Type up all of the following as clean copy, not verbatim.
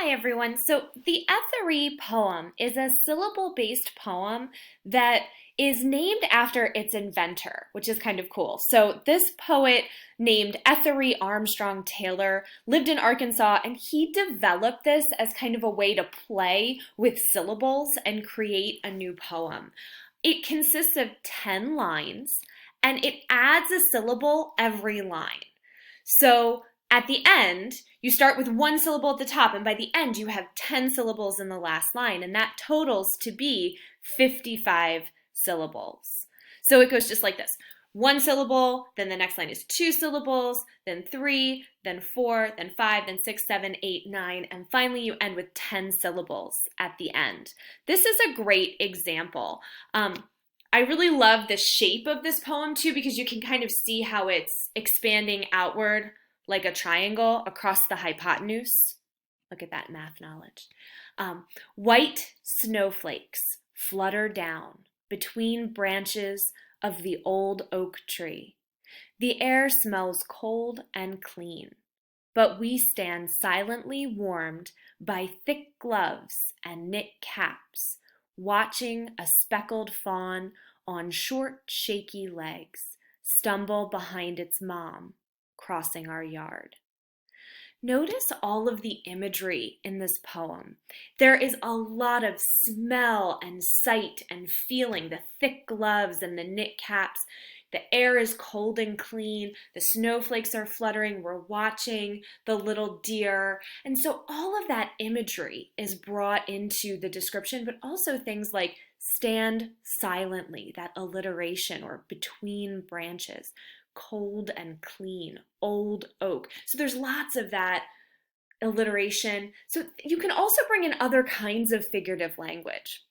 Hi everyone. So the Etheree poem is a syllable-based poem that is named after its inventor, which is kind of cool. So this poet named Etheree Armstrong Taylor lived in Arkansas, and he developed this as kind of a way to play with syllables and create a new poem. It consists of 10 lines and it adds a syllable every line. So at the end, you start with one syllable at the top, and by the end, you have 10 syllables in the last line, and that totals to be 55 syllables. So it goes just like this. One syllable, then the next line is two syllables, then three, then four, then five, then six, seven, eight, nine, and finally you end with 10 syllables at the end. This is a great example. I really love the shape of this poem too, because you can kind of see how it's expanding outward like a triangle across the hypotenuse. Look at that math knowledge. White snowflakes flutter down between branches of the old oak tree. The air smells cold and clean, but we stand silently warmed by thick gloves and knit caps, watching a speckled fawn on short, shaky legs stumble behind its mom, crossing our yard. Notice all of the imagery in this poem. There is a lot of smell and sight and feeling, the thick gloves and the knit caps. The air is cold and clean. The snowflakes are fluttering. We're watching the little deer. And so all of that imagery is brought into the description, but also things like stand silently, that alliteration or between branches, cold and clean, old oak. So there's lots of that alliteration. So you can also bring in other kinds of figurative language.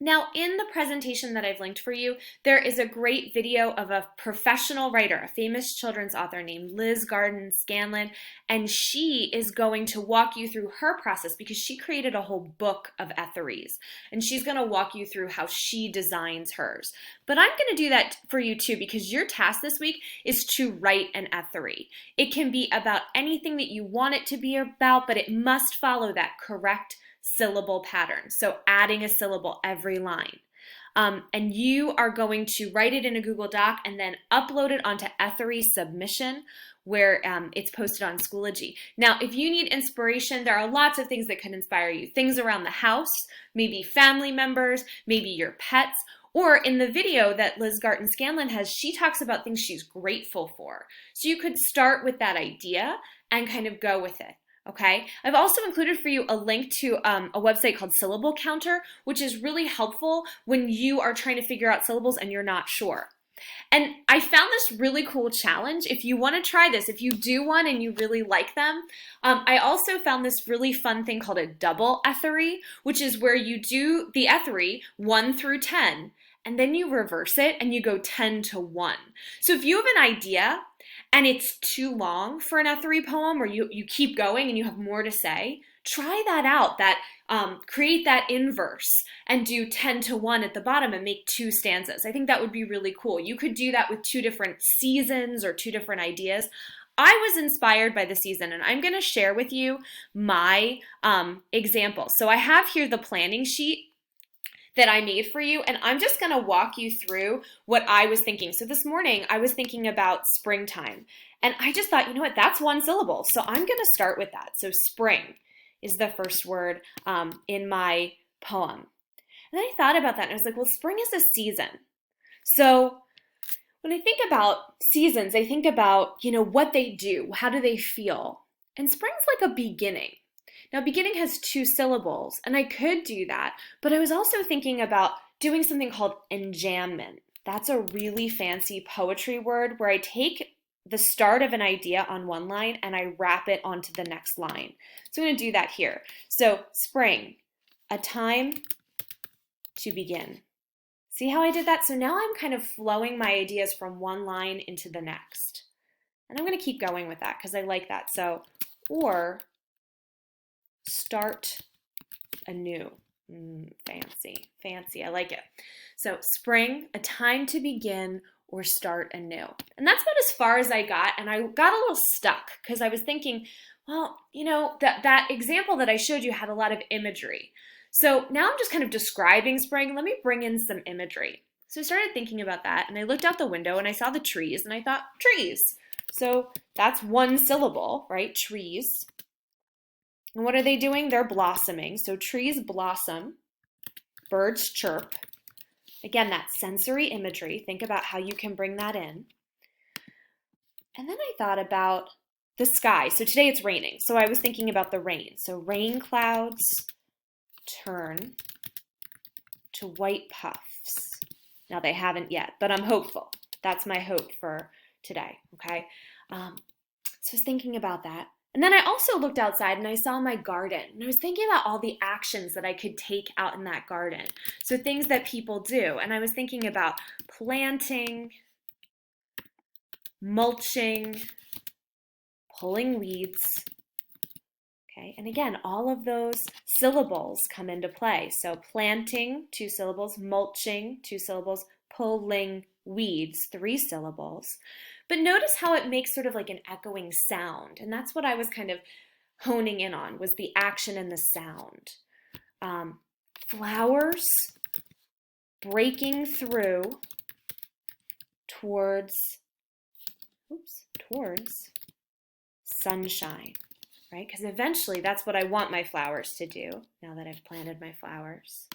Now, in the presentation that I've linked for you, there is a great video of a professional writer, a famous children's author named Liz Garden Scanlon, and she is going to walk you through her process because she created a whole book of Etherees, and she's going to walk you through how she designs hers. But I'm going to do that for you too because your task this week is to write an Etheree. It can be about anything that you want it to be about, but it must follow that correct syllable pattern. So adding a syllable every line. And you are going to write it in a Google Doc and then upload it onto Etheree Submission where it's posted on Schoology. Now, if you need inspiration, there are lots of things that can inspire you. Things around the house, maybe family members, maybe your pets, or in the video that Liz Garten Scanlon has, she talks about things she's grateful for. So you could start with that idea and kind of go with it. Okay, I've also included for you a link to a website called Syllable Counter, which is really helpful when you are trying to figure out syllables and you're not sure. And I found this really cool challenge. If you want to try this, if you do one and you really like them, I also found this really fun thing called a double Etheree, which is where you do the Etheree 1 through 10, and then you reverse it and you go 10 to 1. So if you have an idea and it's too long for an Etheree poem, or you keep going and you have more to say, try that out, create that inverse and do 10 to 1 at the bottom and make 2 stanzas. I think that would be really cool. You could do that with 2 different seasons or 2 different ideas. I was inspired by the season, and I'm going to share with you my example. So I have here the planning sheet that I made for you, and I'm just gonna walk you through what I was thinking. So this morning, I was thinking about springtime, and I just thought, you know what, that's 1 syllable, so I'm gonna start with that. So spring is the first word in my poem. And then I thought about that, and I was like, well, spring is a season. So when I think about seasons, I think about, what they do, how do they feel? And spring's like a beginning. Now, beginning has 2 syllables, and I could do that, but I was also thinking about doing something called enjambment. That's a really fancy poetry word where I take the start of an idea on one line and I wrap it onto the next line. So I'm going to do that here. So spring, a time to begin. See how I did that? So now I'm kind of flowing my ideas from one line into the next. And I'm going to keep going with that because I like that. So, or start anew. Fancy, I like it. So spring, a time to begin or start anew. And that's about as far as I got, and I got a little stuck because I was thinking, Well, that example that I showed you had a lot of imagery. So now I'm just kind of describing spring. Let me bring in some imagery. So I started thinking about that, and I looked out the window and I saw the trees, and I thought, trees. So that's one syllable, right? Trees. And what are they doing? They're blossoming. So trees blossom, birds chirp. Again, that sensory imagery. Think about how you can bring that in. And then I thought about the sky. So today it's raining. So I was thinking about the rain. So rain clouds turn to white puffs. Now they haven't yet, but I'm hopeful. That's my hope for today, okay? So I was thinking about that. And then I also looked outside and I saw my garden. And I was thinking about all the actions that I could take out in that garden. So things that people do. And I was thinking about planting, mulching, pulling weeds. Okay, and again, all of those syllables come into play. So planting, 2 syllables, mulching, 2 syllables, pulling weeds, 3 syllables. But notice how it makes sort of like an echoing sound. And that's what I was kind of honing in on, was the action and the sound. Flowers breaking through towards sunshine, right? Because eventually that's what I want my flowers to do now that I've planted my flowers.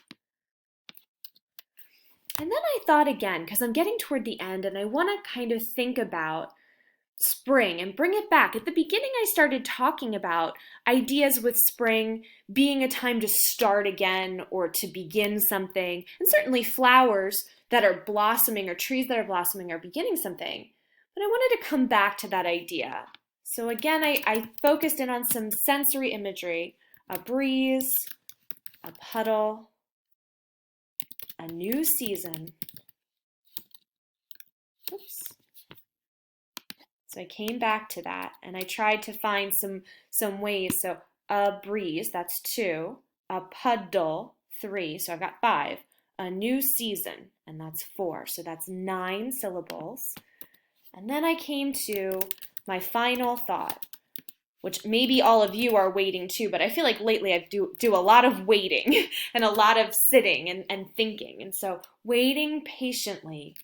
And then I thought again, because I'm getting toward the end and I want to kind of think about spring and bring it back. At the beginning, I started talking about ideas with spring being a time to start again or to begin something. And certainly flowers that are blossoming or trees that are blossoming are beginning something. But I wanted to come back to that idea. So again, I focused in on some sensory imagery, a breeze, a puddle, a new season. So I came back to that and I tried to find some ways. So a breeze, that's 2, a puddle, 3, so I've got 5, a new season, and that's 4, so that's 9 syllables. And then I came to my final thought, which maybe all of you are waiting too, but I feel like lately I do a lot of waiting and a lot of sitting and thinking. And so waiting patiently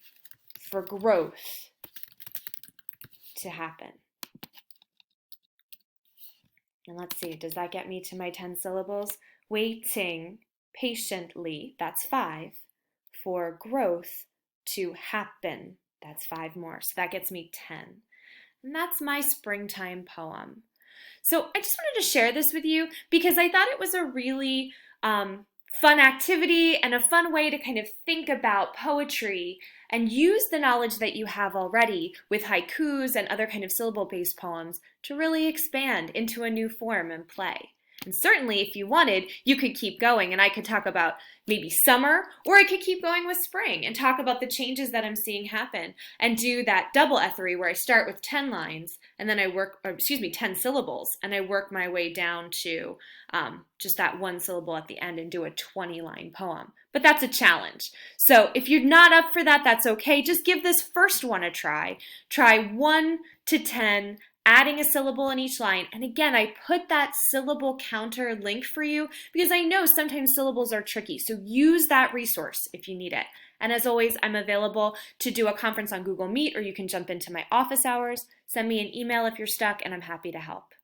for growth to happen. And let's see, does that get me to my 10 syllables? Waiting patiently, that's 5, for growth to happen, that's 5 more. So that gets me 10. And that's my springtime poem. So I just wanted to share this with you because I thought it was a really fun activity and a fun way to kind of think about poetry and use the knowledge that you have already with haikus and other kind of syllable-based poems to really expand into a new form and play. And certainly if you wanted, you could keep going and I could talk about maybe summer, or I could keep going with spring and talk about the changes that I'm seeing happen and do that double Etheree where I start with 10 lines and then I work, 10 syllables, and I work my way down to just that 1 syllable at the end and do a 20-line poem. But that's a challenge. So if you're not up for that, that's okay. Just give this first one a try. Try 1 to 10, adding a syllable in each line. And again, I put that syllable counter link for you because I know sometimes syllables are tricky. So use that resource if you need it. And as always, I'm available to do a conference on Google Meet, or you can jump into my office hours. Send me an email if you're stuck, and I'm happy to help.